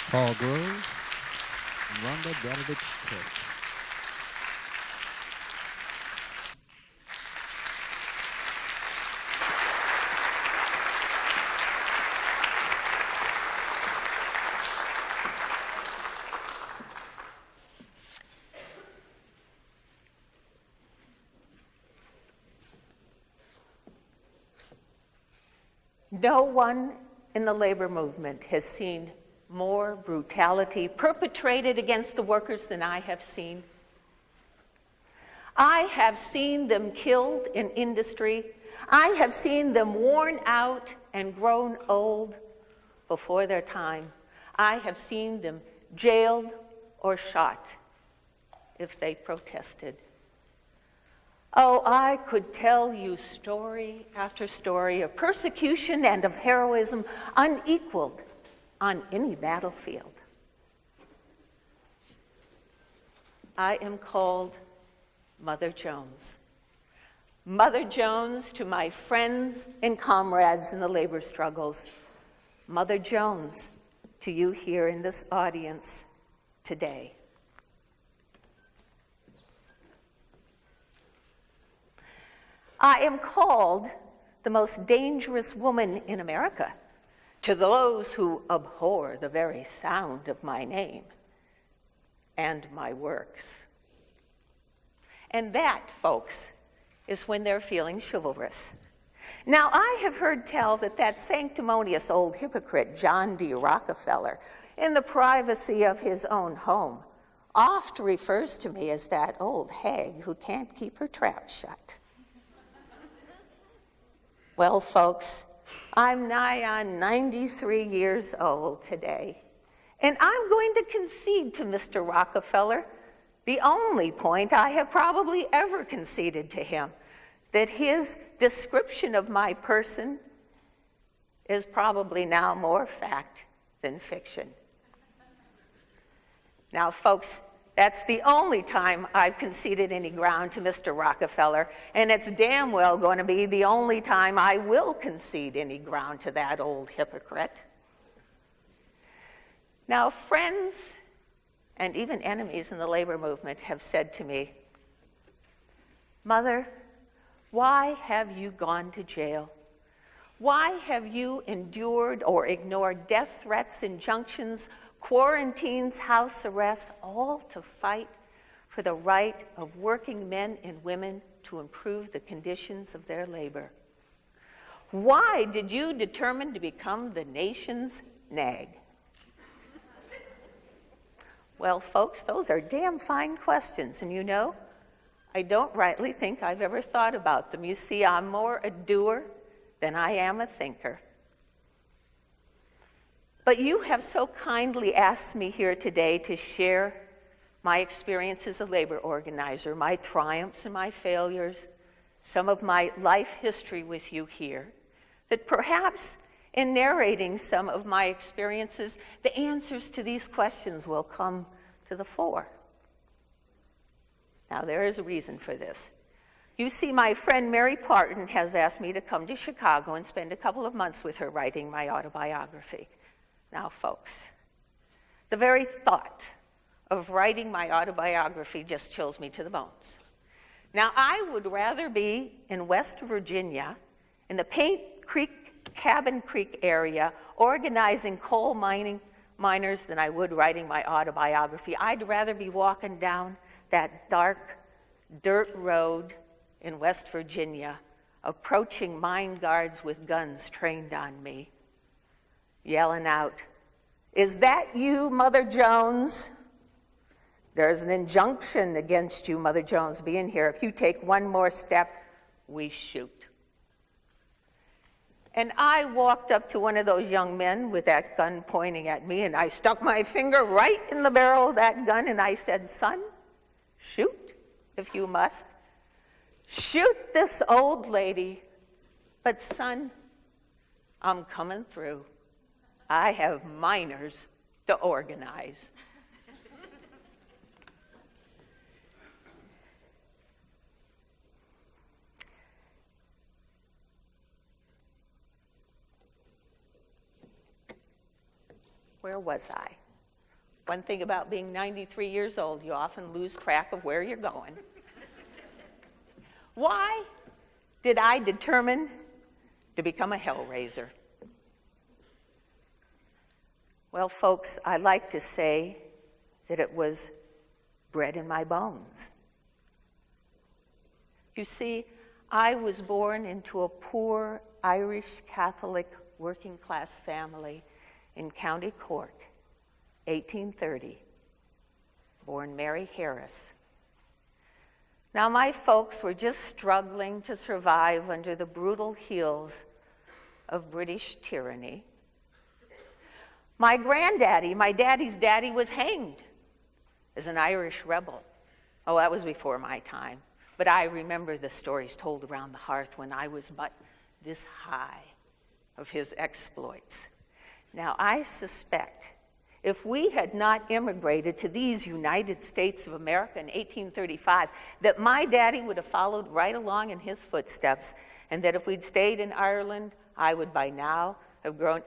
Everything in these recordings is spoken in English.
Fall Grove, Rhonda Bradovich Cook. No one in the labor movement has seen more brutality perpetrated against the workers than I have seen. I have seen them killed in industry. I have seen them worn out and grown old before their time. I have seen them jailed or shot if they protested. Oh, I could tell you story after story of persecution and of heroism unequaled on any battlefield. I am called Mother Jones. Mother Jones to my friends and comrades in the labor struggles. Mother Jones to you here in this audience today. I am called the most dangerous woman in America to those who abhor the very sound of my name and my works. And that, folks, is when they're feeling chivalrous. Now, I have heard tell that sanctimonious old hypocrite, John D. Rockefeller, in the privacy of his own home, oft refers to me as that old hag who can't keep her trap shut. Well, folks, I'm nigh on 93 years old today, and I'm going to concede to Mr. Rockefeller the only point I have probably ever conceded to him, that his description of my person is probably now more fact than fiction. Now, folks, that's the only time I've conceded any ground to Mr. Rockefeller, and it's damn well going to be the only time I will concede any ground to that old hypocrite. Now, friends and even enemies in the labor movement have said to me, Mother, why have you gone to jail? Why have you endured or ignored death threats, injunctions, quarantines, house arrests, all to fight for the right of working men and women to improve the conditions of their labor? Why did you determine to become the nation's nag? Well, folks, those are damn fine questions, and you know, I don't rightly think I've ever thought about them. You see, I'm more a doer than I am a thinker. But you have so kindly asked me here today to share my experience as a labor organizer, my triumphs and my failures, some of my life history with you here, that perhaps in narrating some of my experiences, the answers to these questions will come to the fore. Now, there is a reason for this. You see, my friend Mary Parton has asked me to come to Chicago and spend a couple of months with her writing my autobiography. Now, folks, the very thought of writing my autobiography just chills me to the bones. Now, I would rather be in West Virginia, in the Paint Creek, Cabin Creek area, organizing coal miners than I would writing my autobiography. I'd rather be walking down that dark dirt road in West Virginia, approaching mine guards with guns trained on me, yelling out, "Is that you, Mother Jones? There's an injunction against you, Mother Jones, being here. If you take one more step, we shoot." And I walked up to one of those young men with that gun pointing at me, and I stuck my finger right in the barrel of that gun, and I said, "Son, shoot if you must. Shoot this old lady, but son, I'm coming through. I have miners to organize." Where was I? One thing about being 93 years old, you often lose track of where you're going. Why did I determine to become a hellraiser? Well, folks, I like to say that it was bred in my bones. You see, I was born into a poor Irish Catholic working class family in County Cork, 1830, born Mary Harris. Now, my folks were just struggling to survive under the brutal heels of British tyranny. My granddaddy, my daddy's daddy, was hanged as an Irish rebel. Oh, that was before my time. But I remember the stories told around the hearth when I was but this high of his exploits. Now, I suspect if we had not immigrated to these United States of America in 1835, that my daddy would have followed right along in his footsteps, and that if we'd stayed in Ireland, I would by now have grown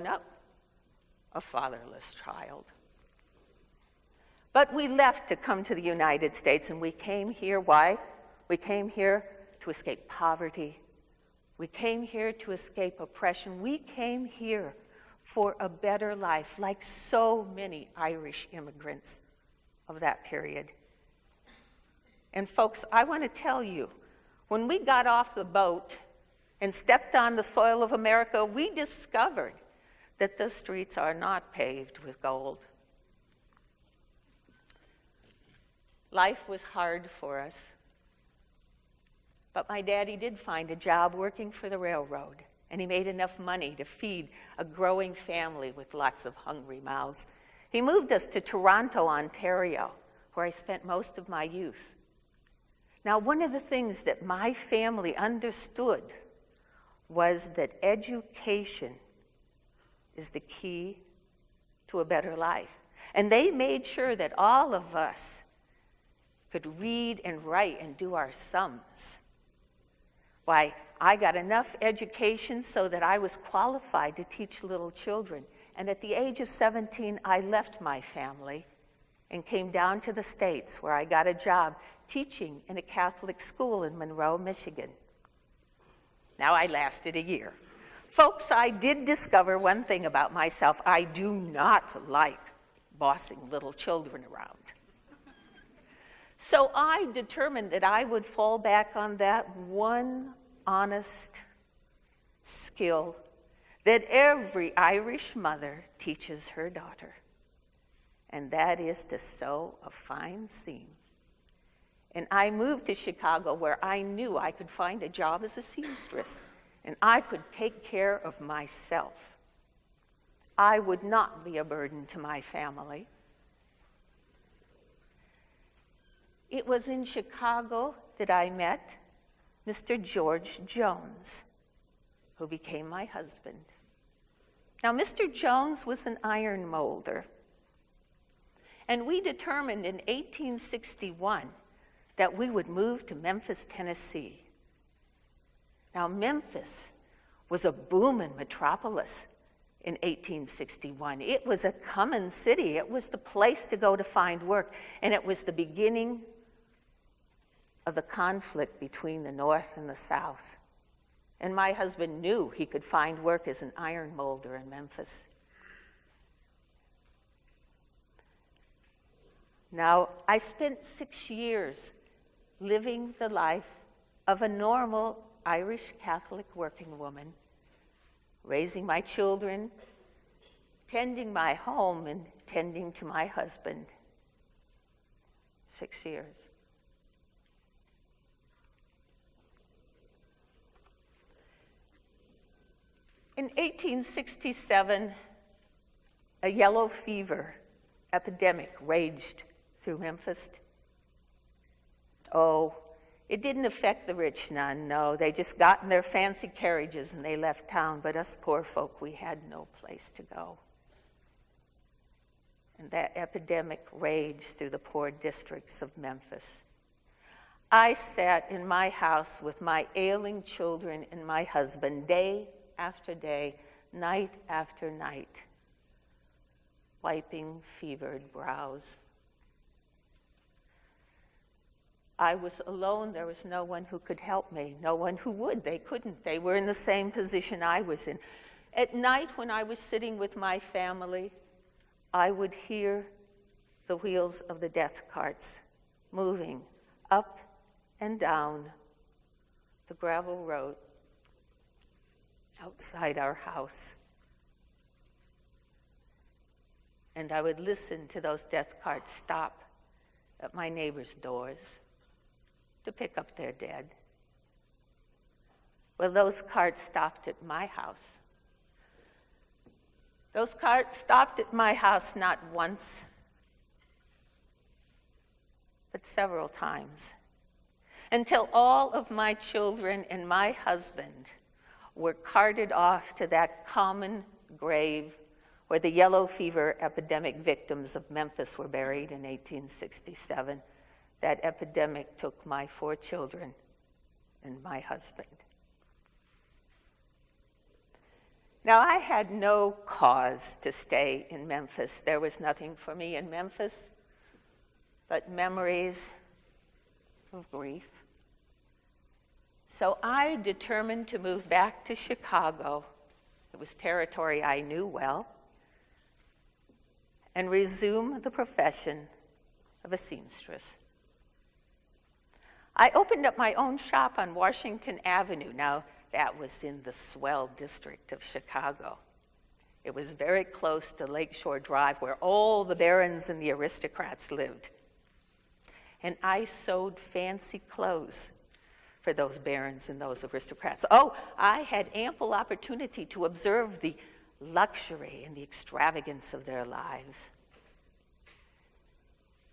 up a fatherless child. But we left to come to the United States, and we came here. Why? We came here to escape poverty. We came here to escape oppression. We came here for a better life, like so many Irish immigrants of that period. And folks, I want to tell you, when we got off the boat and stepped on the soil of America, we discovered that the streets are not paved with gold. Life was hard for us, but my daddy did find a job working for the railroad, and he made enough money to feed a growing family with lots of hungry mouths. He moved us to Toronto, Ontario, where I spent most of my youth. Now, one of the things that my family understood was that education is the key to a better life. And they made sure that all of us could read and write and do our sums. Why, I got enough education so that I was qualified to teach little children. And at the age of 17, I left my family and came down to the States, where I got a job teaching in a Catholic school in Monroe, Michigan. Now, I lasted a year. Folks, I did discover one thing about myself. I do not like bossing little children around. So I determined that I would fall back on that one honest skill that every Irish mother teaches her daughter, and that is to sew a fine seam. And I moved to Chicago, where I knew I could find a job as a seamstress, and I could take care of myself. I would not be a burden to my family. It was in Chicago that I met Mr. George Jones, who became my husband. Now, Mr. Jones was an iron molder, and we determined in 1861 that we would move to Memphis, Tennessee. Now, Memphis was a booming metropolis in 1861. It was a coming city. It was the place to go to find work, and it was the beginning of the conflict between the North and the South. And my husband knew he could find work as an iron molder in Memphis. Now, I spent 6 years living the life of a normal Irish Catholic working woman, raising my children, tending my home, and tending to my husband. 6 years. In 1867, a yellow fever epidemic raged through Memphis. Oh, it didn't affect the rich none, no. They just got in their fancy carriages and they left town, but us poor folk, we had no place to go. And that epidemic raged through the poor districts of Memphis. I sat in my house with my ailing children and my husband day after day, night after night, wiping fevered brows. I was alone. There was no one who could help me, no one who would. They couldn't. They were in the same position I was in. At night, when I was sitting with my family, I would hear the wheels of the death carts moving up and down the gravel road outside our house. And I would listen to those death carts stop at my neighbors' doors to pick up their dead. Well, those carts stopped at my house. Those carts stopped at my house not once, but several times, until all of my children and my husband were carted off to that common grave where the yellow fever epidemic victims of Memphis were buried in 1867. That epidemic took my 4 children and my husband. Now, I had no cause to stay in Memphis. There was nothing for me in Memphis but memories of grief. So I determined to move back to Chicago. It was territory I knew well, and resume the profession of a seamstress. I opened up my own shop on Washington Avenue. Now, that was in the swell district of Chicago. It was very close to Lakeshore Drive, where all the barons and the aristocrats lived. And I sewed fancy clothes for those barons and those aristocrats. Oh, I had ample opportunity to observe the luxury and the extravagance of their lives.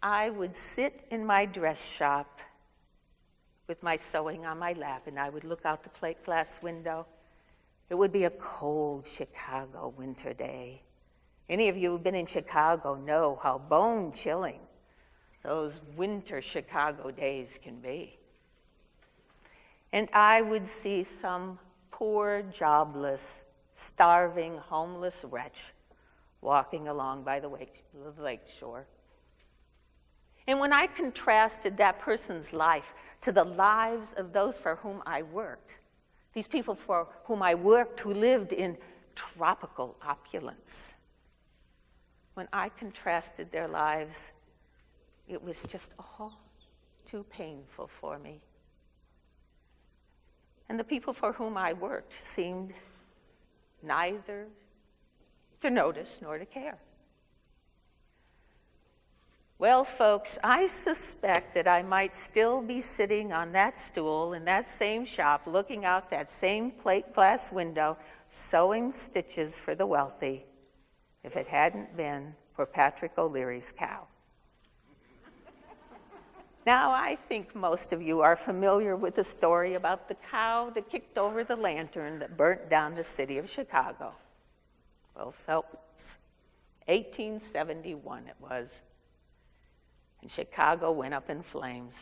I would sit in my dress shop with my sewing on my lap, and I would look out the plate glass window. It would be a cold Chicago winter day. Any of you who've been in Chicago know how bone-chilling those winter Chicago days can be. And I would see some poor, jobless, starving, homeless wretch walking along by the lake shore. And when I contrasted that person's life to the lives of those for whom I worked, these people for whom I worked who lived in tropical opulence, when I contrasted their lives, it was just all too painful for me. And the people for whom I worked seemed neither to notice nor to care. Well, folks, I suspect that I might still be sitting on that stool in that same shop, looking out that same plate glass window, sewing stitches for the wealthy, if it hadn't been for Patrick O'Leary's cow. Now, I think most of you are familiar with the story about the cow that kicked over the lantern that burnt down the city of Chicago. Well, folks, 1871 it was. And Chicago went up in flames.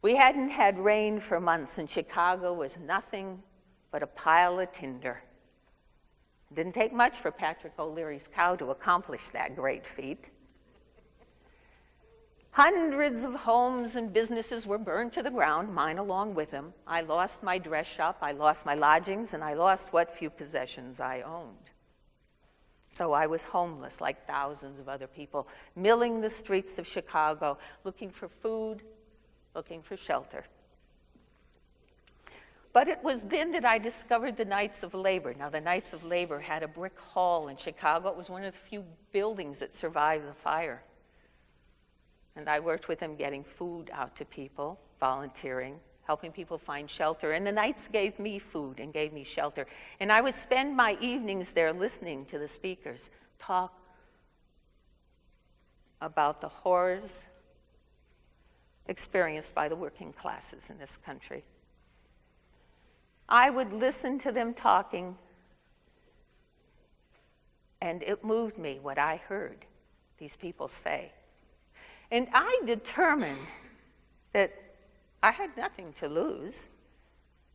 We hadn't had rain for months, and Chicago was nothing but a pile of tinder. It didn't take much for Patrick O'Leary's cow to accomplish that great feat. Hundreds of homes and businesses were burned to the ground, mine along with them. I lost my dress shop, I lost my lodgings, and I lost what few possessions I owned. So I was homeless, like thousands of other people, milling the streets of Chicago, looking for food, looking for shelter. But it was then that I discovered the Knights of Labor. Now, the Knights of Labor had a brick hall in Chicago. It was one of the few buildings that survived the fire. And I worked with them getting food out to people, volunteering, helping people find shelter. And the Knights gave me food and gave me shelter. And I would spend my evenings there listening to the speakers talk about the horrors experienced by the working classes in this country. I would listen to them talking, and it moved me what I heard these people say. And I determined that I had nothing to lose.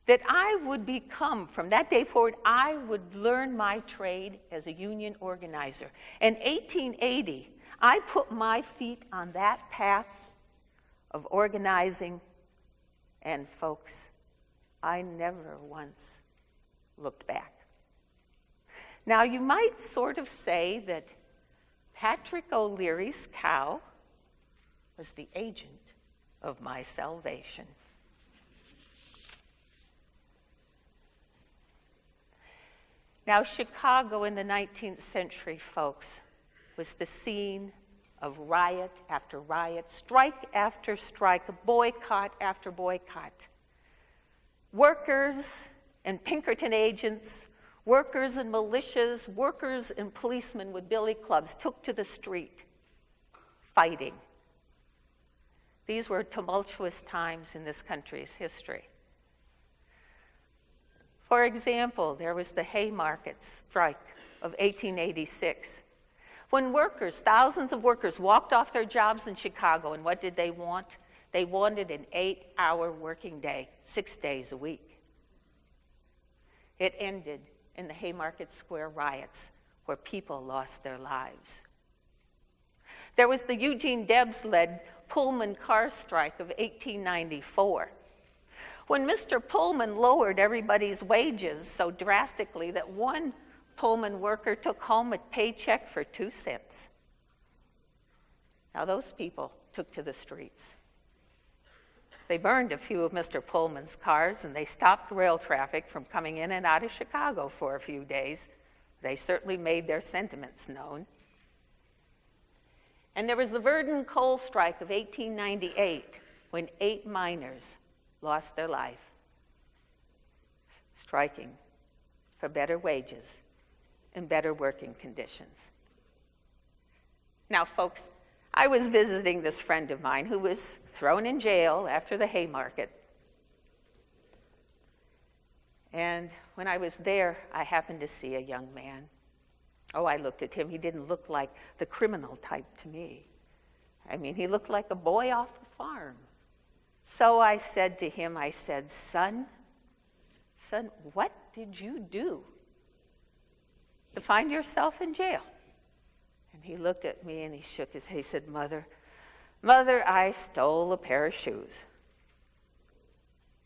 that I would become, from that day forward, I would learn my trade as a union organizer. In 1880, I put my feet on that path of organizing, and folks, I never once looked back. Now, you might sort of say that Patrick O'Leary's cow was the agent of my salvation. Now, Chicago in the 19th century, folks, was the scene of riot after riot, strike after strike, boycott after boycott. Workers and Pinkerton agents, workers and militias, workers and policemen with billy clubs took to the street, fighting. These were tumultuous times in this country's history. For example, there was the Haymarket strike of 1886. When workers, thousands of workers, walked off their jobs in Chicago, and what did they want? They wanted an 8-hour working day, 6 days a week. It ended in the Haymarket Square riots, where people lost their lives. There was the Eugene Debs-led Pullman car strike of 1894. When Mr. Pullman lowered everybody's wages so drastically that one Pullman worker took home a paycheck for 2 cents. Now those people took to the streets. They burned a few of Mr. Pullman's cars, and they stopped rail traffic from coming in and out of Chicago for a few days. They certainly made their sentiments known. And there was the Verdun coal strike of 1898, when 8 miners lost their life, striking for better wages and better working conditions. Now, folks, I was visiting this friend of mine who was thrown in jail after the Haymarket. And when I was there, I happened to see a young man. Oh, I looked at him. He didn't look like the criminal type to me. I mean, he looked like a boy off the farm. So I said to him, I said, son, what did you do to find yourself in jail? And he looked at me and he shook his head. He said, Mother, I stole a pair of shoes.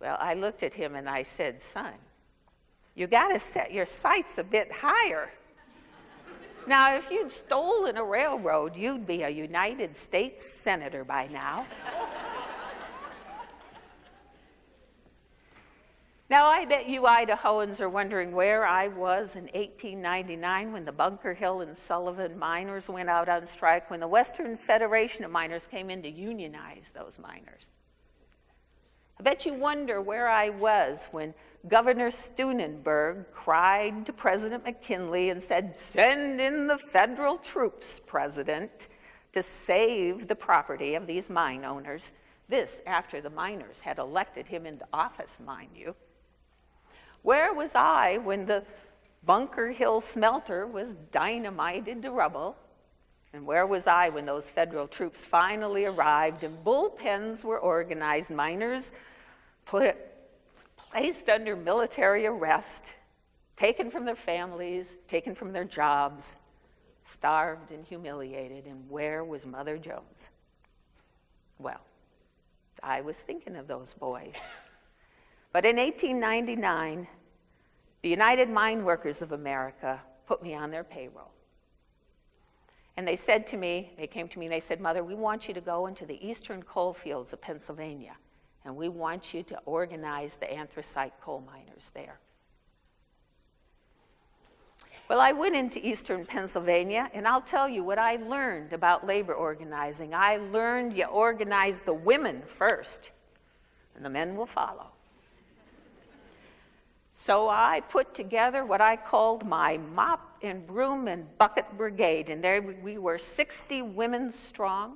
Well, I looked at him and I said, son, you got to set your sights a bit higher. Now, if you'd stolen a railroad, you'd be a United States Senator by now. Now, I bet you Idahoans are wondering where I was in 1899 when the Bunker Hill and Sullivan miners went out on strike, when the Western Federation of Miners came in to unionize those miners. I bet you wonder where I was when Governor Steunenberg cried to President McKinley and said, "Send in the federal troops, President, to save the property of these mine owners." This after the miners had elected him into office, mind you. Where was I when the Bunker Hill smelter was dynamited to rubble? And where was I when those federal troops finally arrived and bullpens were organized, miners placed under military arrest, taken from their families, taken from their jobs, starved and humiliated? And where was Mother Jones? Well, I was thinking of those boys. But in 1899, the United Mine Workers of America put me on their payroll. And they said to me, they came to me and they said, Mother, we want you to go into the eastern coal fields of Pennsylvania, and we want you to organize the anthracite coal miners there. Well, I went into eastern Pennsylvania, and I'll tell you what I learned about labor organizing. I learned you organize the women first, and the men will follow. So I put together what I called my mop and broom and bucket brigade, and there we were 60 women strong.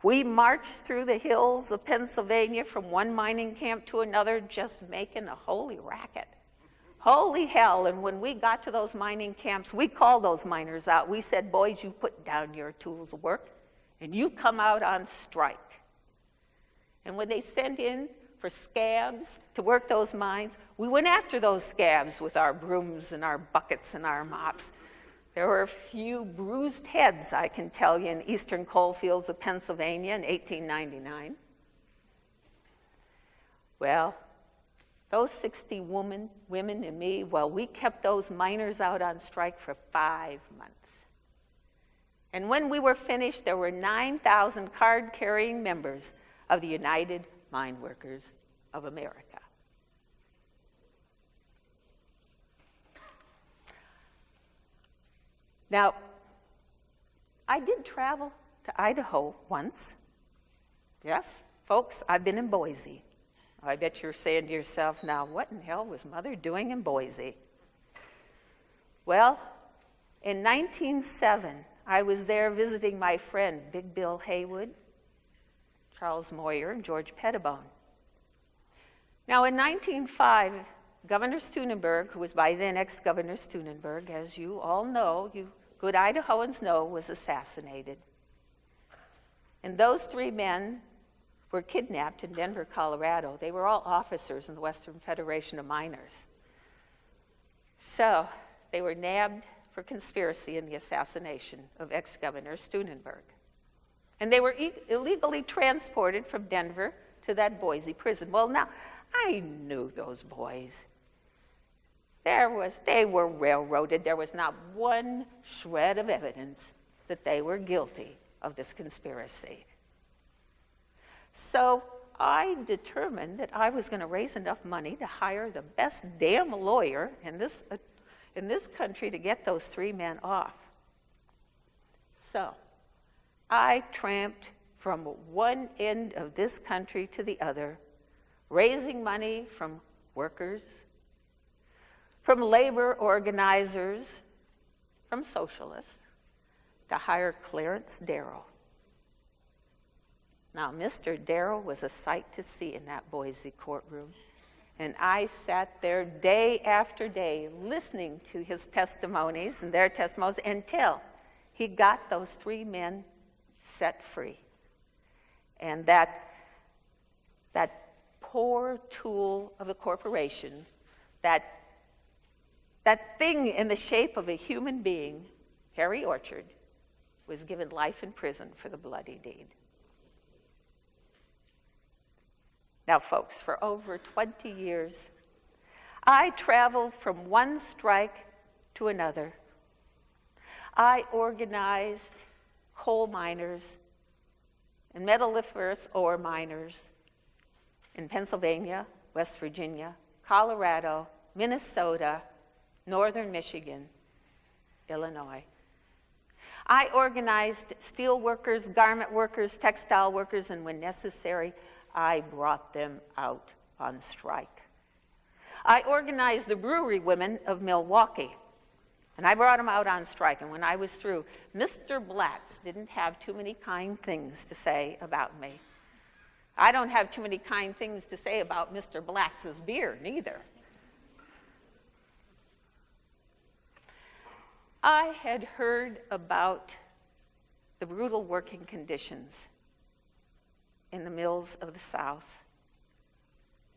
We marched through the hills of Pennsylvania from one mining camp to another, just making a holy racket. Holy hell, and when we got to those mining camps, we called those miners out. We said, boys, you put down your tools of work, and you come out on strike. And when they sent in for scabs to work those mines, We went after those scabs with our brooms and our buckets and our mops. There were a few bruised heads, I can tell you, in eastern coal fields of Pennsylvania in 1899. Well, those 60 women and me, well, we kept those miners out on strike for 5 months. And when we were finished, there were 9,000 card-carrying members of the United Mine Workers of America. Now, I did travel to Idaho once. Yes, folks, I've been in Boise. I bet you're saying to yourself, now, what in hell was Mother doing in Boise? Well, in 1907, I was there visiting my friend, Big Bill Haywood, Charles Moyer, and George Pettibone. Now, in 1905, Governor Steunenberg, who was by then ex-Governor Steunenberg, as you all know, you good Idahoans know, was assassinated. And those 3 men were kidnapped in Denver, Colorado. They were all officers in the Western Federation of Miners. So they were nabbed for conspiracy in the assassination of ex-Governor Steunenberg. And they were illegally transported from Denver to that Boise prison. Well, now, I knew those boys. They were railroaded. There was not one shred of evidence that they were guilty of this conspiracy. So I determined that I was going to raise enough money to hire the best damn lawyer in this country to get those 3 men off. So I tramped from one end of this country to the other, raising money from workers, from labor organizers, from socialists, to hire Clarence Darrow. Now, Mr. Darrow was a sight to see in that Boise courtroom. And I sat there day after day listening to his testimonies and their testimonies until he got those 3 men set free. And that poor tool of the corporation, that thing in the shape of a human being, Harry Orchard, was given life in prison for the bloody deed. Now, folks, for over 20 years, I traveled from one strike to another. I organized coal miners and metalliferous ore miners in Pennsylvania, West Virginia, Colorado, Minnesota, Northern Michigan, Illinois. I organized steel workers, garment workers, textile workers, and when necessary, I brought them out on strike. I organized the brewery women of Milwaukee, and I brought them out on strike. And when I was through, Mr. Blatz didn't have too many kind things to say about me. I don't have too many kind things to say about Mr. Blatz's beer, neither. I had heard about the brutal working conditions in the mills of the South,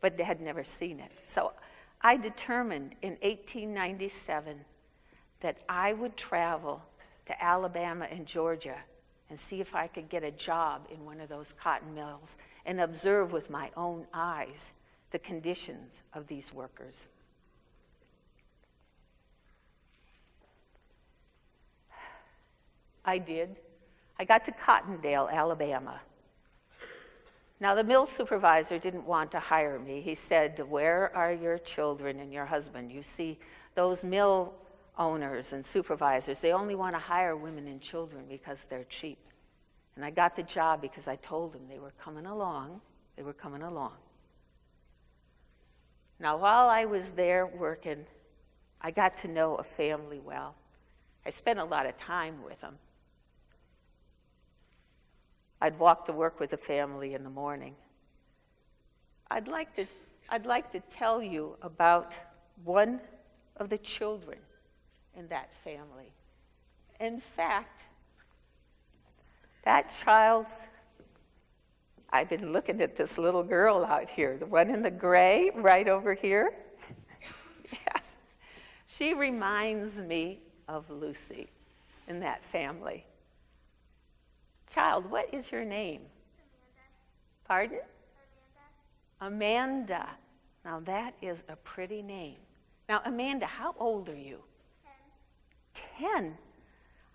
but had never seen it. So I determined in 1897 that I would travel to Alabama and Georgia and see if I could get a job in one of those cotton mills and observe with my own eyes the conditions of these workers. I did. I got to Cottondale, Alabama. Now, the mill supervisor didn't want to hire me. He said, "Where are your children and your husband? You see, those mill owners and supervisors, they only want to hire women and children because they're cheap." And I got the job because I told them they were coming along. They were coming along. Now, while I was there working, I got to know a family well. I spent a lot of time with them. I'd walk to work with the family in the morning. I'd like to tell you about one of the children in that family. In fact, that child's, I've been looking at this little girl out here, the one in the gray right over here. She reminds me of Lucy in that family. Child, what is your name? Amanda. Pardon? Amanda. Amanda. Now that is a pretty name. Now, Amanda, how old are you? 10.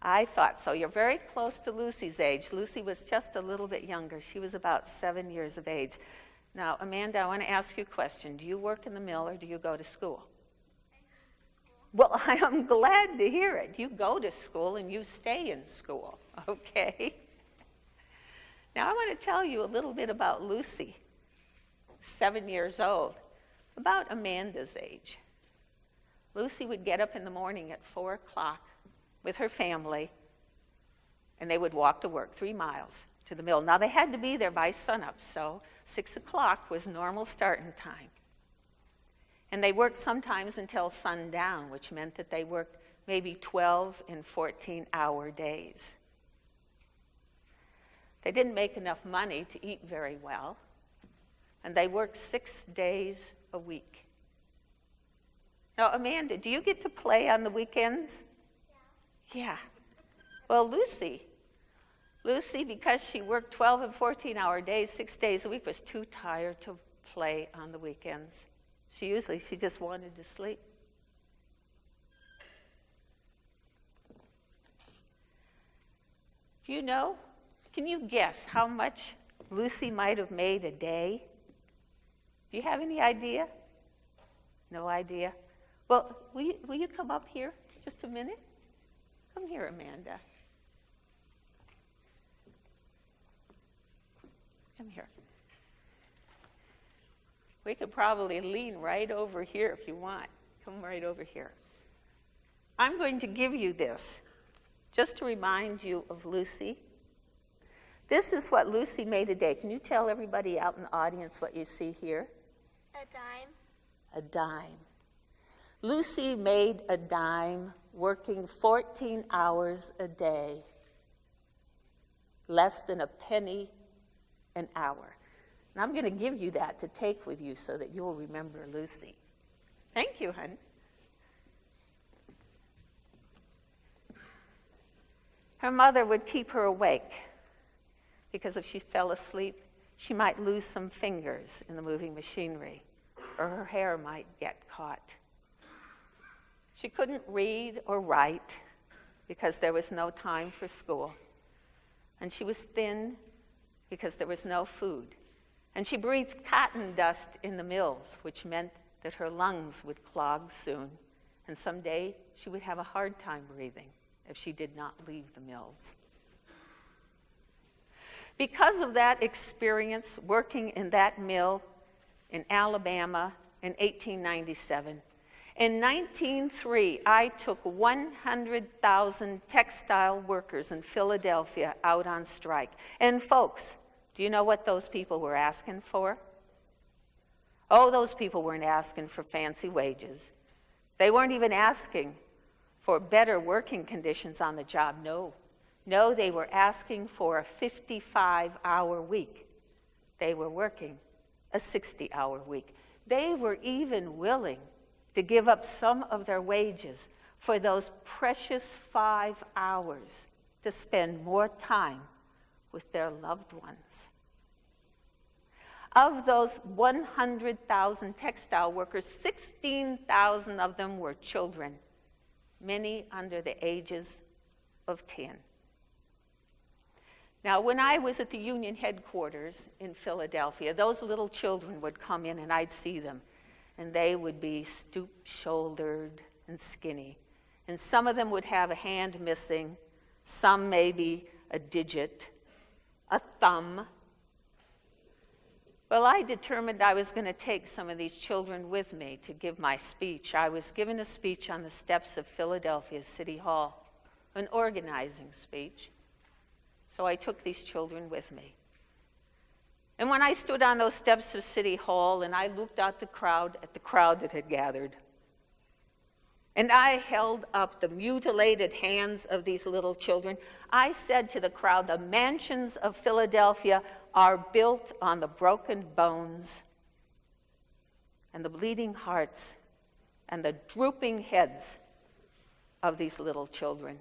I thought so. You're very close to Lucy's age. Lucy was just a little bit younger. She was about 7 years of age. Now, Amanda, I want to ask you a question. Do you work in the mill or do you go to school? Well, I am glad to hear it. You go to school and you stay in school, okay? Now, I want to tell you a little bit about Lucy, 7 years old, about Amanda's age. Lucy would get up in the morning at 4 o'clock with her family, and they would walk to work 3 miles to the mill. Now, they had to be there by sunup, so 6 o'clock was normal starting time. And they worked sometimes until sundown, which meant that they worked maybe 12 and 14-hour days. They didn't make enough money to eat very well, and they worked 6 days a week. Now, Amanda, do you get to play on the weekends? Yeah. Well, Lucy, because she worked 12 and 14-hour days, 6 days a week, was too tired to play on the weekends. She just wanted to sleep. Do you know? Can you guess how much Lucy might have made a day? Do you have any idea? No idea? Well, will you come up here just a minute? Come here, Amanda. Come here. We could probably lean right over here if you want. Come right over here. I'm going to give you this just to remind you of Lucy. This is what Lucy made a day. Can you tell everybody out in the audience what you see here? A dime. A dime. Lucy made a dime working 14 hours a day, less than a penny an hour. And I'm going to give you that to take with you so that you'll remember Lucy. Thank you, honey. Her mother would keep her awake because if she fell asleep, she might lose some fingers in the moving machinery, or her hair might get caught. She couldn't read or write because there was no time for school. And she was thin because there was no food. And she breathed cotton dust in the mills, which meant that her lungs would clog soon. And someday she would have a hard time breathing if she did not leave the mills. Because of that experience working in that mill in Alabama in 1897, in 1903, I took 100,000 textile workers in Philadelphia out on strike. And folks, do you know what those people were asking for? Oh, those people weren't asking for fancy wages. They weren't even asking for better working conditions on the job. No, they were asking for a 55-hour week. They were working a 60-hour week. They were even willing to give up some of their wages for those precious 5 hours to spend more time with their loved ones. Of those 100,000 textile workers, 16,000 of them were children, many under the ages of 10. Now, when I was at the union headquarters in Philadelphia, those little children would come in and I'd see them. And they would be stoop-shouldered and skinny. And some of them would have a hand missing, some maybe a digit, a thumb. Well, I determined I was going to take some of these children with me to give my speech. I was given a speech on the steps of Philadelphia City Hall, an organizing speech. So I took these children with me. And when I stood on those steps of City Hall and I looked out at the crowd that had gathered, and I held up the mutilated hands of these little children, I said to the crowd, the mansions of Philadelphia are built on the broken bones and the bleeding hearts and the drooping heads of these little children.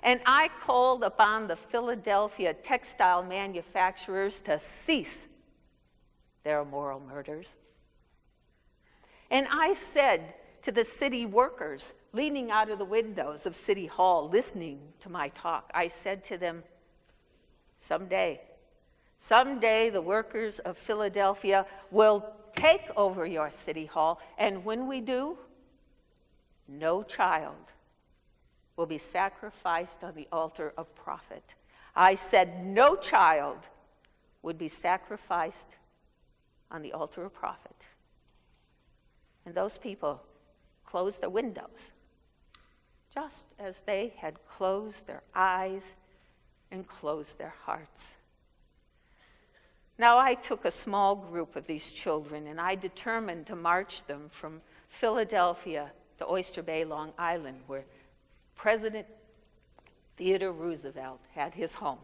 And I called upon the Philadelphia textile manufacturers to cease their immoral murders. And I said to the city workers leaning out of the windows of City Hall listening to my talk, I said to them, someday the workers of Philadelphia will take over your City Hall, and when we do, no child will be sacrificed on the altar of profit. I said no child would be sacrificed on the altar of profit. And those people closed their windows, just as they had closed their eyes and closed their hearts. Now I took a small group of these children and I determined to march them from Philadelphia to Oyster Bay, Long Island, where President Theodore Roosevelt had his home.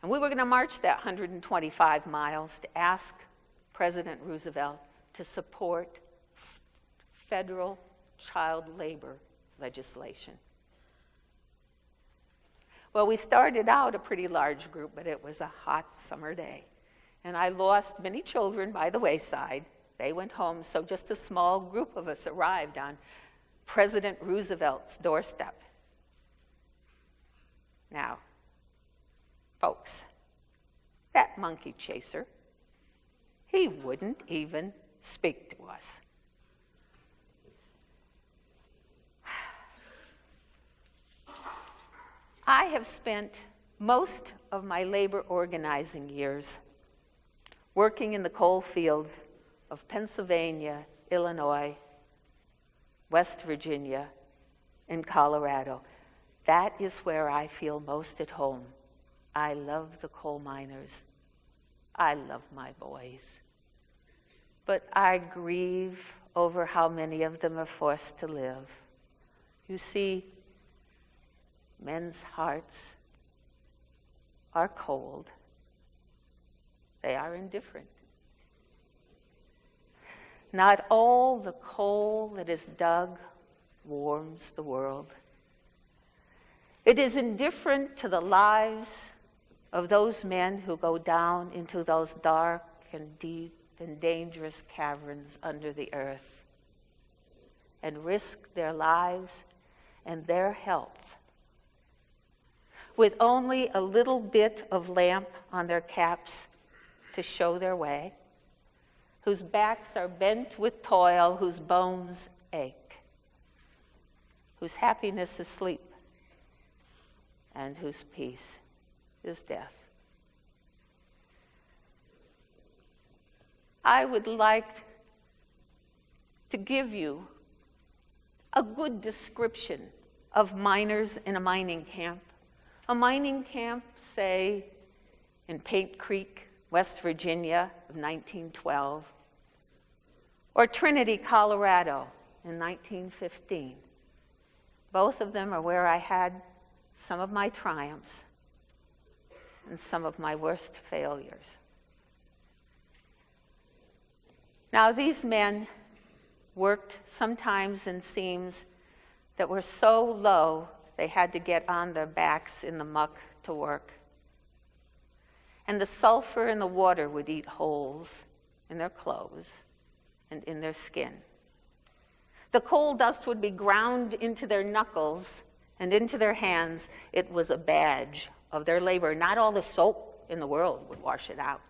And we were going to march that 125 miles to ask President Roosevelt to support federal child labor legislation. Well, we started out a pretty large group, but it was a hot summer day. And I lost many children by the wayside. They went home, so just a small group of us arrived on President Roosevelt's doorstep. Now, folks, that monkey chaser, he wouldn't even speak to us. I have spent most of my labor organizing years working in the coal fields of Pennsylvania, Illinois, West Virginia, and Colorado. That is where I feel most at home. I love the coal miners. I love my boys. But I grieve over how many of them are forced to live. You see, men's hearts are cold. They are indifferent. Not all the coal that is dug warms the world. It is indifferent to the lives of those men who go down into those dark and deep and dangerous caverns under the earth and risk their lives and their health with only a little bit of lamp on their caps to show their way, whose backs are bent with toil, whose bones ache, whose happiness is sleep, and whose peace is death. I would like to give you a good description of miners in a mining camp. A mining camp, say, in Paint Creek, West Virginia of 1912, or Trinity, Colorado in 1915. Both of them are where I had some of my triumphs and some of my worst failures. Now, these men worked sometimes in seams that were so low they had to get on their backs in the muck to work. And the sulfur in the water would eat holes in their clothes and in their skin. The coal dust would be ground into their knuckles and into their hands. It was a badge of their labor. Not all the soap in the world would wash it out.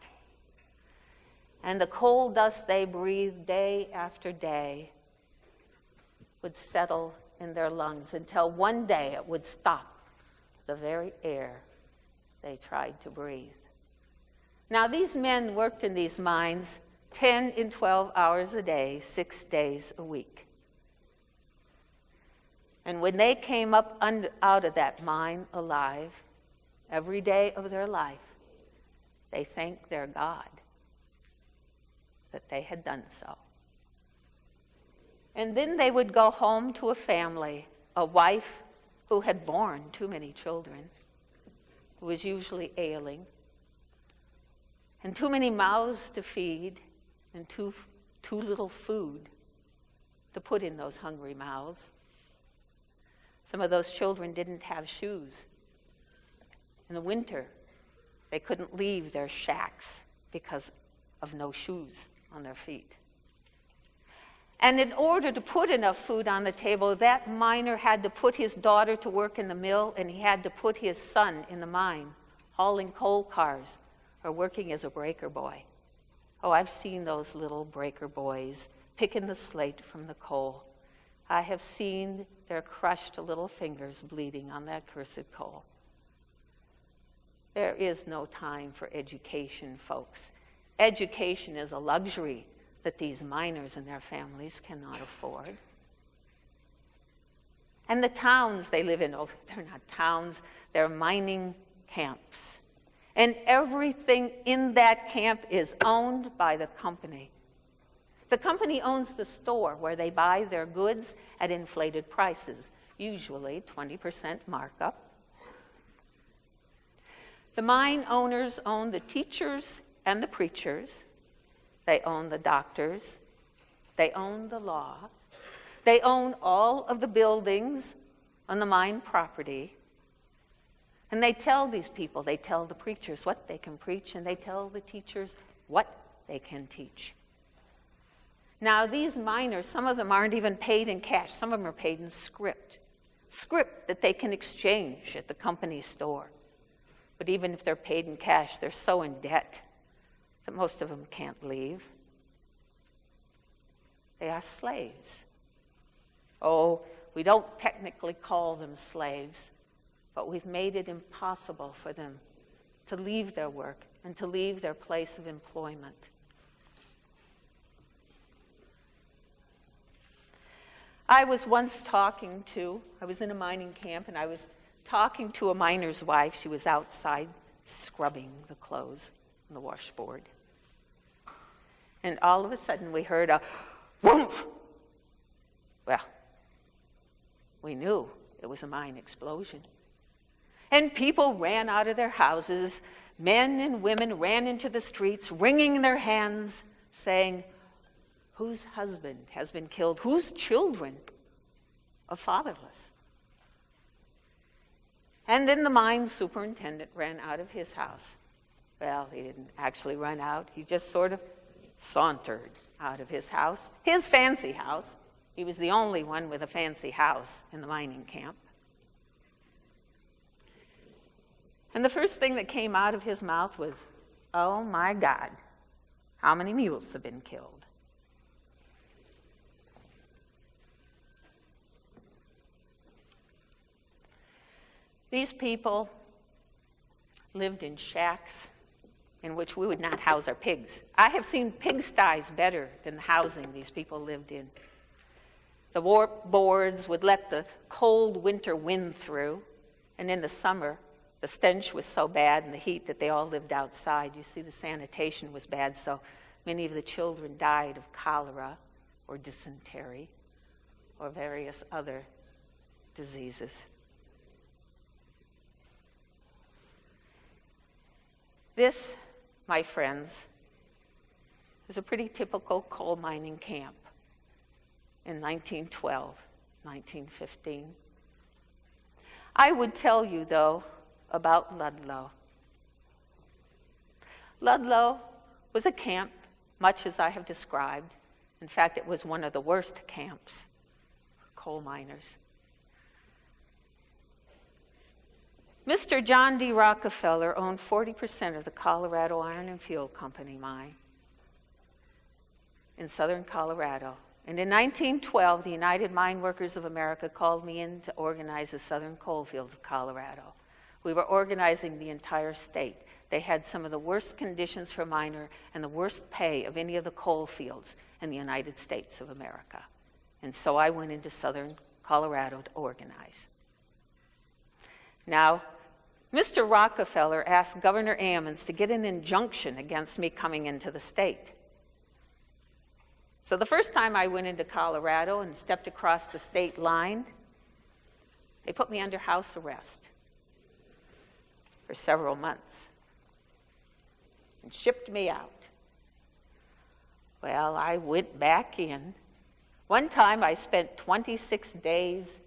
And the coal dust they breathed day after day would settle in their lungs until one day it would stop the very air they tried to breathe. Now, these men worked in these mines 10 and 12 hours a day, 6 days a week. And when they came up out of that mine alive, every day of their life, they thanked their God that they had done so. And then they would go home to a family, a wife who had borne too many children, who was usually ailing, and too many mouths to feed, and too little food to put in those hungry mouths. Some of those children didn't have shoes. In the winter, they couldn't leave their shacks because of no shoes on their feet. And in order to put enough food on the table, that miner had to put his daughter to work in the mill, and he had to put his son in the mine, hauling coal cars or working as a breaker boy. Oh, I've seen those little breaker boys picking the slate from the coal. I have seen their crushed little fingers bleeding on that cursed coal. There is no time for education, folks. Education is a luxury that these miners and their families cannot afford. And the towns they live in, oh, they're not towns, they're mining camps. And everything in that camp is owned by the company. The company owns the store where they buy their goods at inflated prices, usually 20% markup. The mine owners own the teachers and the preachers. They own the doctors. They own the law. They own all of the buildings on the mine property. And they tell these people, they tell the preachers what they can preach, and they tell the teachers what they can teach. Now, these miners, some of them aren't even paid in cash. Some of them are paid in script that they can exchange at the company store. But even if they're paid in cash, they're so in debt that most of them can't leave. They are slaves. Oh, we don't technically call them slaves, but we've made it impossible for them to leave their work and to leave their place of employment. I was in a mining camp, and I was talking to a miner's wife. She was outside scrubbing the clothes on the washboard. And all of a sudden we heard a whoomph. Well, we knew it was a mine explosion. And people ran out of their houses. Men and women ran into the streets, wringing their hands, saying, whose husband has been killed? Whose children are fatherless? And then the mine superintendent ran out of his house. Well, he didn't actually run out. He just sort of sauntered out of his house, his fancy house. He was the only one with a fancy house in the mining camp. And the first thing that came out of his mouth was, oh my God, how many mules have been killed? These people lived in shacks in which we would not house our pigs. I have seen pigsties better than the housing these people lived in. The warp boards would let the cold winter wind through, and in the summer, the stench was so bad and the heat that they all lived outside. You see, the sanitation was bad, so many of the children died of cholera or dysentery or various other diseases. This, my friends, is a pretty typical coal mining camp in 1912, 1915. I would tell you, though, about Ludlow. Ludlow was a camp, much as I have described. In fact, it was one of the worst camps for coal miners. Mr. John D. Rockefeller owned 40% of the Colorado Iron and Fuel Company mine in southern Colorado. And in 1912, the United Mine Workers of America called me in to organize the Southern Coalfields of Colorado. We were organizing the entire state. They had some of the worst conditions for miner and the worst pay of any of the coal fields in the United States of America. And so I went into southern Colorado to organize. Now, Mr. Rockefeller asked Governor Ammons to get an injunction against me coming into the state. So the first time I went into Colorado and stepped across the state line, they put me under house arrest for several months and shipped me out. Well, I went back in. One time I spent 26 days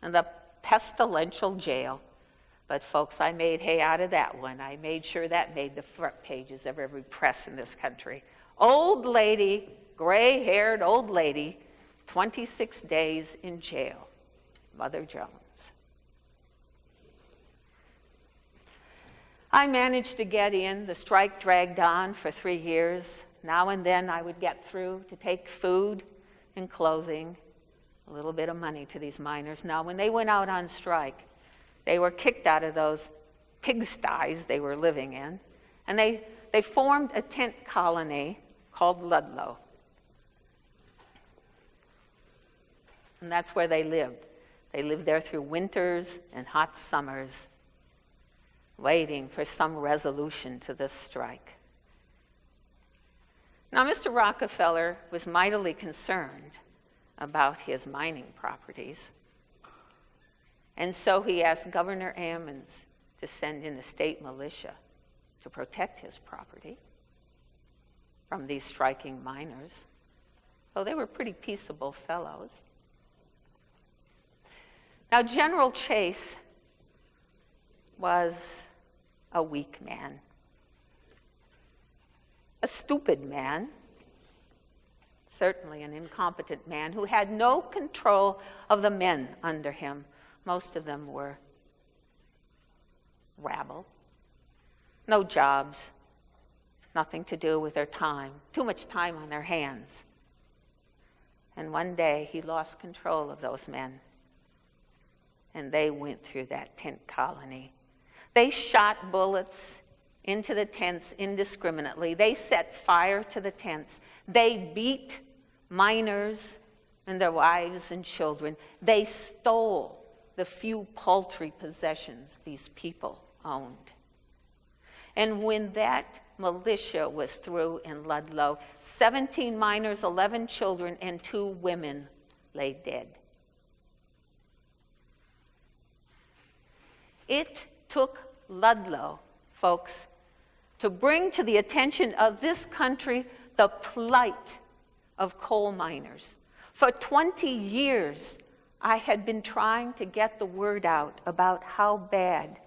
in the pestilential jail. But folks, I made hay out of that one. I made sure that made the front pages of every press in this country. Old lady, gray-haired old lady, 26 days in jail. Mother Jones. I managed to get in. The strike dragged on for 3 years. Now and then I would get through to take food and clothing, a little bit of money to these miners. Now, when they went out on strike, they were kicked out of those pigsties they were living in, and they formed a tent colony called Ludlow. And that's where they lived. They lived there through winters and hot summers, waiting for some resolution to this strike. Now, Mr. Rockefeller was mightily concerned about his mining properties. And so he asked Governor Ammons to send in the state militia to protect his property from these striking miners. So they were pretty peaceable fellows. Now, General Chase was a weak man, a stupid man, certainly an incompetent man who had no control of the men under him. Most of them were rabble, no jobs, nothing to do with their time, too much time on their hands. And one day he lost control of those men, and they went through that tent colony. They shot bullets into the tents indiscriminately. They set fire to the tents. They beat miners and their wives and children. They stole the few paltry possessions these people owned. And when that militia was through in Ludlow, 17 miners, 11 children, and 2 women lay dead. It took Ludlow, folks, to bring to the attention of this country the plight of coal miners. For 20 years, I had been trying to get the word out about how bad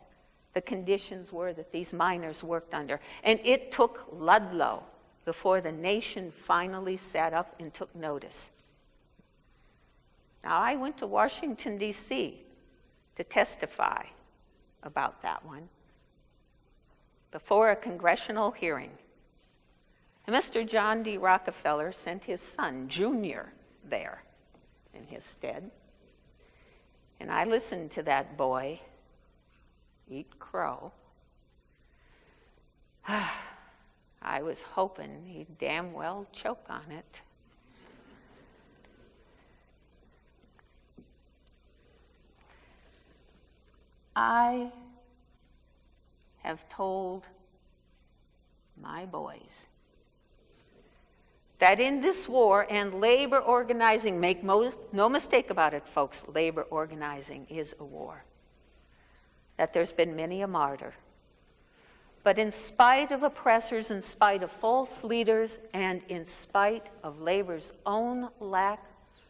the conditions were that these miners worked under. And it took Ludlow before the nation finally sat up and took notice. Now, I went to Washington, D.C. to testify about that one before a congressional hearing. And Mr. John D. Rockefeller sent his son, Junior, there in his stead. And I listened to that boy eat crow. I was hoping he'd damn well choke on it. I have told my boys that in this war and labor organizing, make no mistake about it, folks, labor organizing is a war, that there's been many a martyr. But in spite of oppressors, in spite of false leaders, and in spite of labor's own lack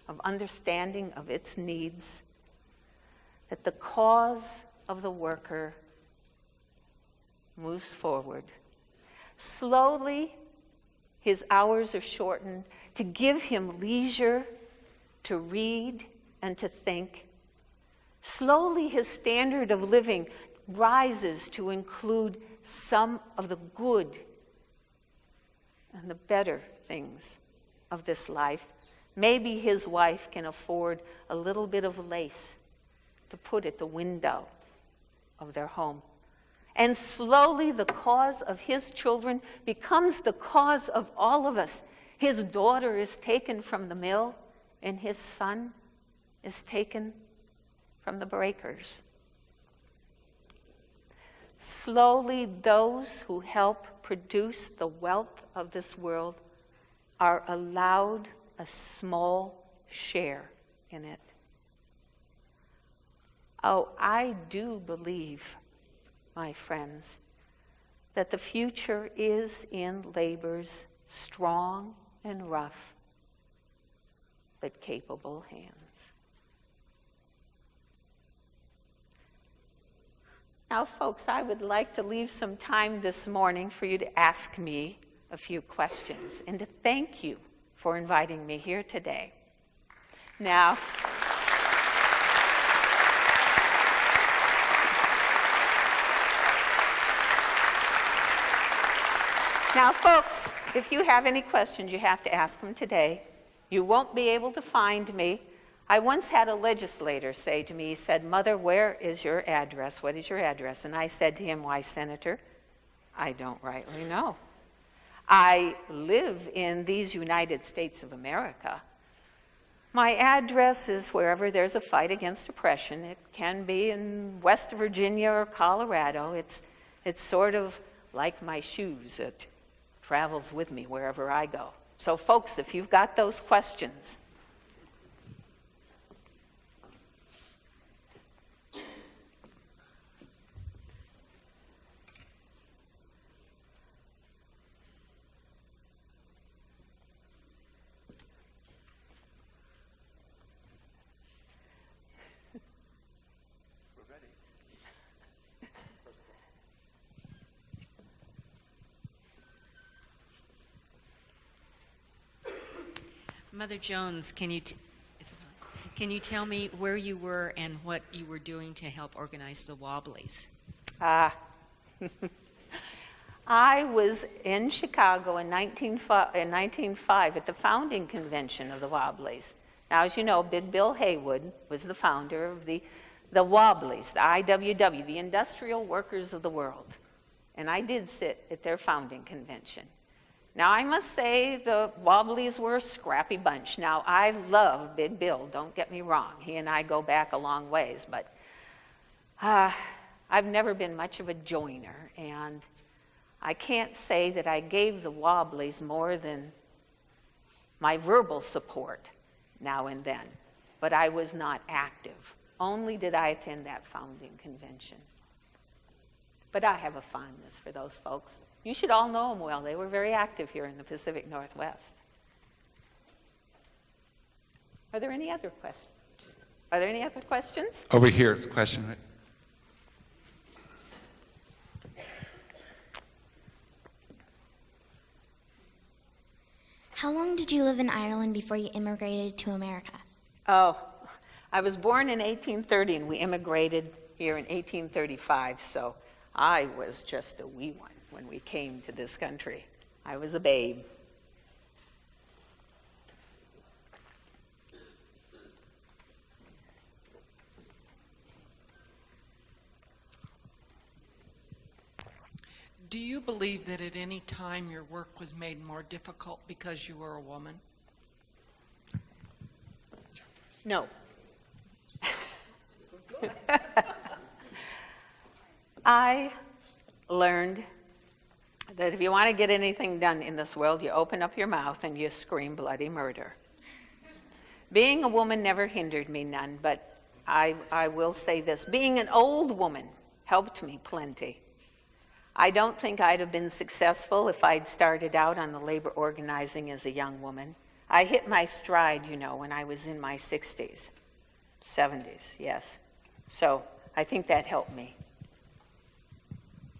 of understanding of its needs, that the cause of the worker moves forward. Slowly, his hours are shortened to give him leisure to read and to think. Slowly, his standard of living rises to include some of the good and the better things of this life. Maybe his wife can afford a little bit of lace to put at the window of their home. And slowly the cause of his children becomes the cause of all of us. His daughter is taken from the mill, and his son is taken from the breakers. Slowly, those who help produce the wealth of this world are allowed a small share in it. Oh, I do believe, my friends, that the future is in labor's strong and rough, but capable hands. Now, folks, I would like to leave some time this morning for you to ask me a few questions and to thank you for inviting me here today. Now, folks, if you have any questions, you have to ask them today. You won't be able to find me. I once had a legislator say to me, he said, "Mother, where is your address? What is your address?" And I said to him, "Why, Senator, I don't rightly know. I live in these United States of America. My address is wherever there's a fight against oppression. It can be in West Virginia or Colorado. It's sort of like my shoes. It travels with me wherever I go." So, folks, if you've got those questions, Mother Jones, can you tell me where you were and what you were doing to help organize the Wobblies? I was in Chicago in 1905 at the founding convention of the Wobblies. Now, as you know, Big Bill Haywood was the founder of the Wobblies, the IWW, the Industrial Workers of the World. And I did sit at their founding convention. Now, I must say the Wobblies were a scrappy bunch. Now, I love Big Bill, don't get me wrong. He and I go back a long ways, but I've never been much of a joiner, and I can't say that I gave the Wobblies more than my verbal support now and then, but I was not active. Only did I attend that founding convention. But I have a fondness for those folks. You should all know them well. They were very active here in the Pacific Northwest. Are there any other questions? Are there any other questions? Over here is a question, right? How long did you live in Ireland before you immigrated to America? Oh, I was born in 1830 and we immigrated here in 1835, so I was just a wee one when we came to this country. I was a babe. Do you believe that at any time your work was made more difficult because you were a woman? No. I learned that if you want to get anything done in this world, you open up your mouth and you scream bloody murder. Being a woman never hindered me none, but I will say this. Being an old woman helped me plenty. I don't think I'd have been successful if I'd started out on the labor organizing as a young woman. I hit my stride, when I was in my 60s, 70s, yes. So I think that helped me.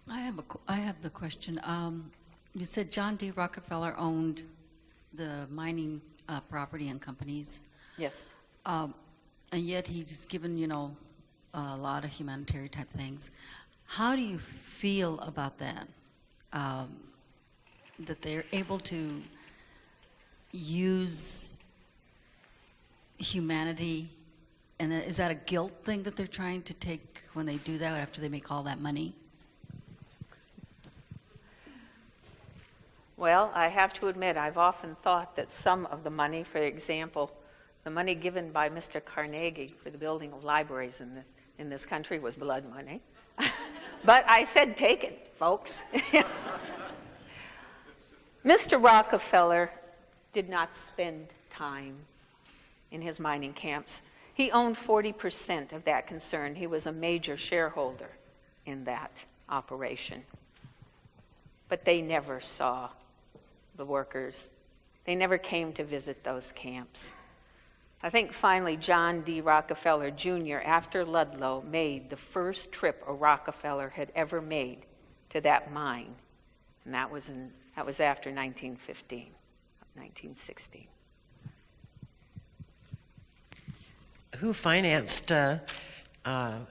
I have the question. You said John D. Rockefeller owned the mining property and companies. Yes. And yet he's given, a lot of humanitarian type things. How do you feel about that? That they're able to use humanity, and is that a guilt thing that they're trying to take when they do that after they make all that money? Well, I have to admit, I've often thought that some of the money, for example, the money given by Mr. Carnegie for the building of libraries in this country was blood money. But I said, take it, folks. Mr. Rockefeller did not spend time in his mining camps. He owned 40% of that concern. He was a major shareholder in that operation. But they never saw the workers. They never came to visit those camps. I think finally John D. Rockefeller Jr., after Ludlow, made the first trip a Rockefeller had ever made to that mine. And that was after 1915, 1916. Who financed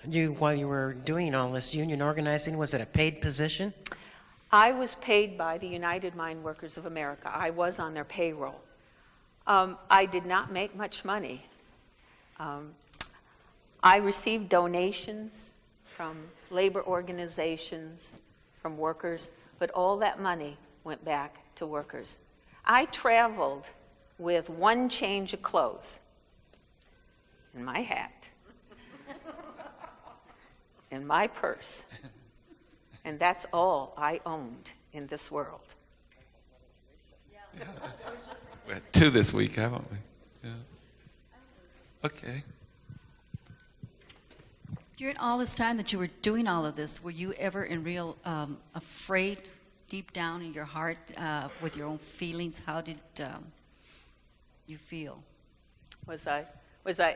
you while you were doing all this union organizing? Was it a paid position? I was paid by the United Mine Workers of America. I was on their payroll. I did not make much money. I received donations from labor organizations, from workers, but all that money went back to workers. I traveled with one change of clothes in my hat, in my purse, and that's all I owned in this world. We had 2 this week, haven't we? Yeah. Okay. During all this time that you were doing all of this, were you ever in real afraid deep down in your heart with your own feelings? How did you feel? Was I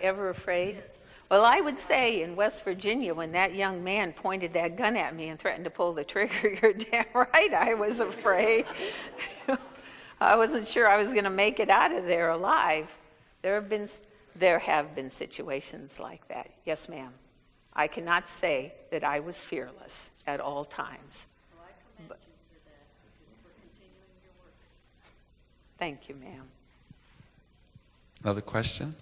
ever afraid? Yes. Well, I would say in West Virginia, when that young man pointed that gun at me and threatened to pull the trigger, you're damn right I was afraid. I wasn't sure I was going to make it out of there alive. There have been situations like that. Yes, ma'am. I cannot say that I was fearless at all times. Well, I commend you for that because we're continuing your work. Thank you, ma'am. Another question?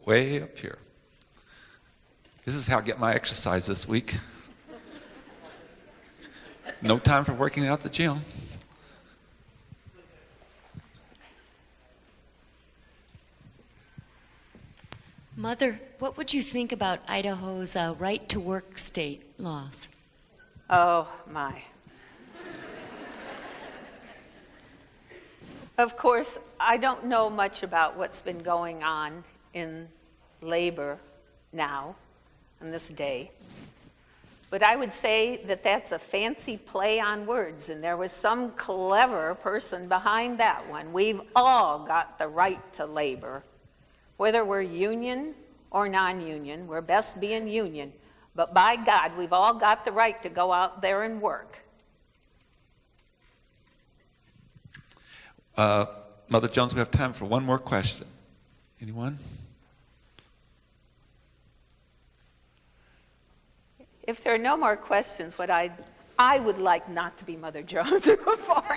Way up here. This is how I get my exercise this week. No time for working out at the gym. Mother, what would you think about Idaho's right-to-work state laws? Oh, my. Of course, I don't know much about what's been going on in labor now, on this day. But I would say that that's a fancy play on words, and there was some clever person behind that one. We've all got the right to labor. Whether we're union or non-union, we're best being union. But by God, we've all got the right to go out there and work. Mother Jones, we have time for one more question. Anyone? If there are no more questions, I would like not to be Mother Jones before.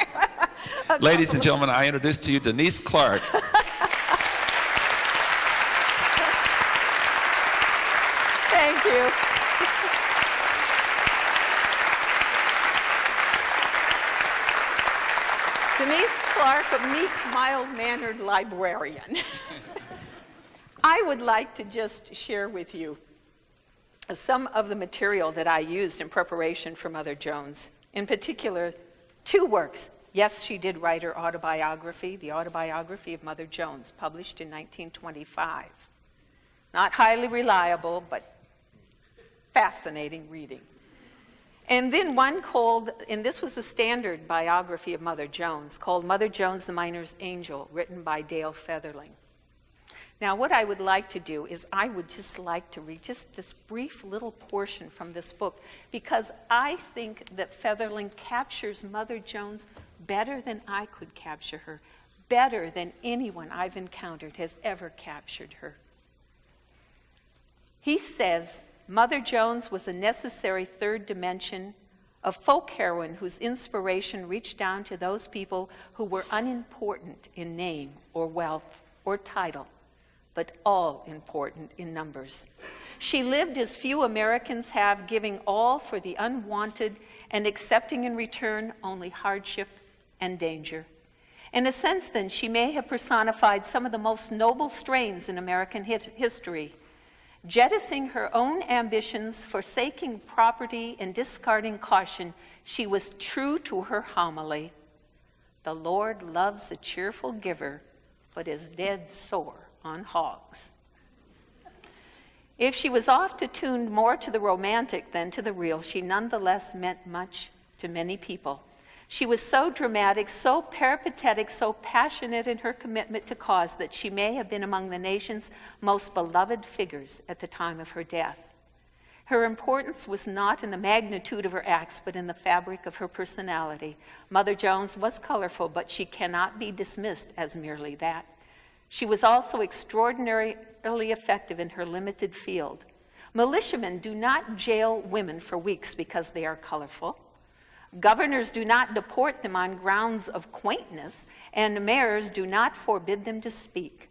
Ladies and gentlemen, I introduce to you Denise Clark. Thank you. Denise Clark, a meek, mild-mannered librarian. I would like to just share with you some of the material that I used in preparation for Mother Jones. In particular, 2 works. Yes, she did write her autobiography, The Autobiography of Mother Jones, published in 1925. Not highly reliable, but fascinating reading. And then one called, and this was a standard biography of Mother Jones, called Mother Jones, the Miner's Angel, written by Dale Featherling. Now, what I would like to do is I would just like to read just this brief little portion from this book, because I think that Featherling captures Mother Jones better than I could capture her, better than anyone I've encountered has ever captured her. He says, Mother Jones was a necessary third dimension, a folk heroine whose inspiration reached down to those people who were unimportant in name or wealth or title, but all important in numbers. She lived as few Americans have, giving all for the unwanted and accepting in return only hardship and danger. In a sense, then, she may have personified some of the most noble strains in American history. Jettisoning her own ambitions, forsaking property, and discarding caution, she was true to her homily. The Lord loves a cheerful giver, but is dead sore on hogs. If she was oft attuned more to the romantic than to the real, she nonetheless meant much to many people. She was so dramatic, so peripatetic, so passionate in her commitment to cause that she may have been among the nation's most beloved figures at the time of her death. Her importance was not in the magnitude of her acts, but in the fabric of her personality. Mother Jones was colorful, but she cannot be dismissed as merely that. She was also extraordinarily effective in her limited field. Militiamen do not jail women for weeks because they are colorful. Governors do not deport them on grounds of quaintness, and mayors do not forbid them to speak.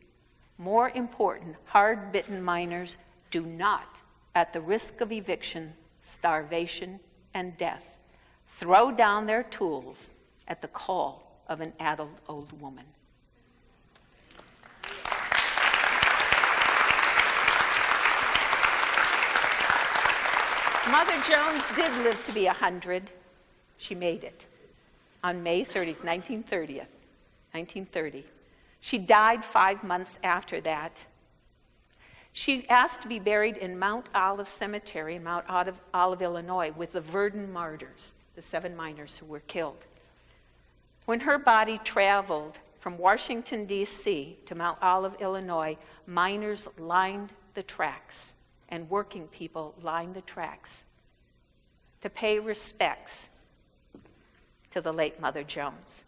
More important, hard-bitten miners do not, at the risk of eviction, starvation, and death, throw down their tools at the call of an addled old woman. Mother Jones did live to be 100. She made it on May 30th, 1930. She died 5 months after that. She asked to be buried in Mount Olive Cemetery in Mount Olive, Illinois, with the Verdun martyrs, the 7 miners who were killed. When her body traveled from Washington, D.C. to Mount Olive, Illinois, miners lined the tracks, and working people lined the tracks to pay respects to the late Mother Jones.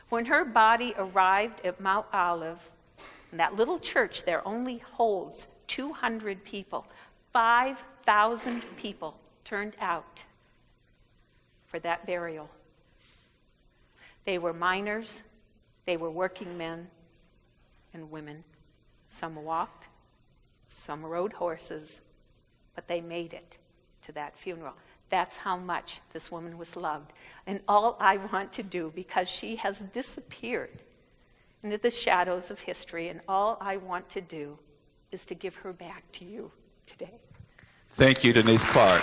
When her body arrived at Mount Olive, and that little church there only holds 200 people, 5,000 people turned out for that burial. They were miners, they were working men and women. Some walked, some rode horses, but they made it to that funeral. That's how much this woman was loved. And all I want to do, because she has disappeared into the shadows of history, and all I want to do is to give her back to you today. Thank you, Denise Clark.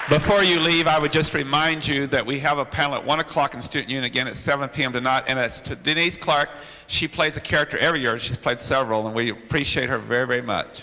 Before you leave, I would just remind you that we have a panel at 1 o'clock in Student Union, again at 7 p.m. tonight, and it's to Denise Clark. She plays a character every year. She's played several, and we appreciate her very, very much.